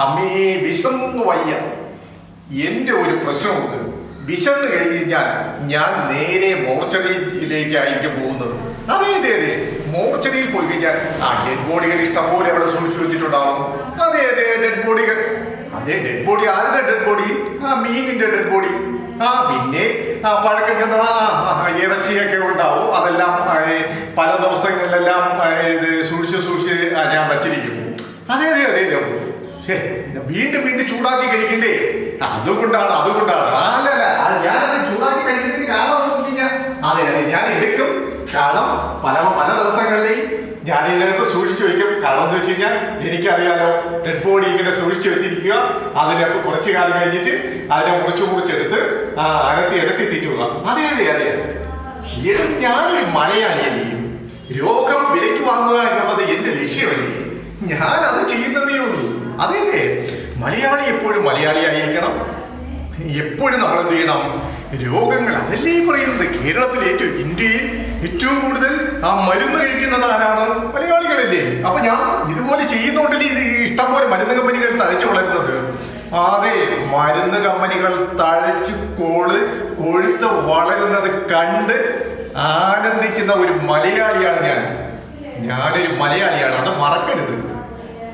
അമ്മേ വിശന്നു വയ്യ. എന്റെ ഒരു പ്രശ്നമുണ്ട്. വിശന്ന് കഴിഞ്ഞാൽ ഞാൻ നേരെ മോർച്ചറിയിലേക്കായിരിക്കും പോകുന്നത്. അതെ അതെ അതെ, മോർച്ചറിയിൽ പോയി കഴിഞ്ഞാൽ ഡെഡ് ബോഡികൾ ഇഷ്ടംപോലെ അവിടെ സൂക്ഷിച്ചു വെച്ചിട്ടുണ്ടാവും. അതെ അതെ, ഡെഡ് ബോഡികൾ. അതെ, ഡെഡ് ബോഡി. ആരുടെ ഡെഡ് ബോഡി? മീനിന്റെ ഡെഡ് ബോഡി. പിന്നെ പഴക്കം ചെന്ന ഇറച്ചിയൊക്കെ ഉണ്ടാവും. അതെല്ലാം പല ദിവസങ്ങളിലെല്ലാം ഇത് സൂക്ഷിച്ച് ഞാൻ വച്ചിരിക്കും. അതെ അതെ അതെ അതെ. വീണ്ടും വീണ്ടും ചൂടാക്കി കഴിക്കണ്ടേ? അതുകൊണ്ടാണ്. അല്ലല്ല, ഞാനത് ചൂടാക്കി കഴിക്കുന്നതിന് കാരണം അതെ അതെ, ഞാൻ എടുക്കും. കാരണം പല ദിവസങ്ങളിലെയും ഞാൻ ഇതിനകത്ത് സൂക്ഷിച്ചു വെക്കും. കാരണം എന്ന് വെച്ച് കഴിഞ്ഞാൽ എനിക്കറിയാലോ, ഡെഡ് ബോഡി ഇങ്ങനെ സൂക്ഷിച്ചു വെച്ചിരിക്കുക. അതിനൊക്കെ കുറച്ചു കാലം കഴിഞ്ഞിട്ട് അതിനെ മുറിച്ചെടുത്ത് അകത്തി തിന്നുക. അതെ അതെ അതെ. ഞാനൊരു മലയാളിയല്ലേ. രോഗം വിലയ്ക്ക് വാങ്ങുക എന്നുള്ളത് എന്റെ ലക്ഷ്യമല്ലേ. ഞാനത് ചെയ്യുന്നതേ ഉള്ളൂ. അതെ അതെ, മലയാളി എപ്പോഴും മലയാളിയായിരിക്കണം. എപ്പോഴും നമ്മൾ എന്ത് ചെയ്യണം? രോഗങ്ങൾ അതല്ലേ പറയുന്നത്. ഇന്ത്യയിൽ ഏറ്റവും കൂടുതൽ മരുന്ന് കഴിക്കുന്നത് ആരാണ്? മലയാളികളല്ലേ. അപ്പൊ ഞാൻ ഇതുപോലെ ചെയ്യുന്നോണ്ടല്ലേ ഇത് ഇഷ്ടംപോലെ മരുന്ന് കമ്പനികൾ തഴച്ചു വളരുന്നത്. അതെ, മരുന്ന് കമ്പനികൾ തഴച്ചു കൊഴുത്ത് വളരുന്നത് കണ്ട് ആനന്ദിക്കുന്ന ഒരു മലയാളിയാണ് ഞാനൊരു മലയാളിയാണ്. അത് മറക്കരുത്.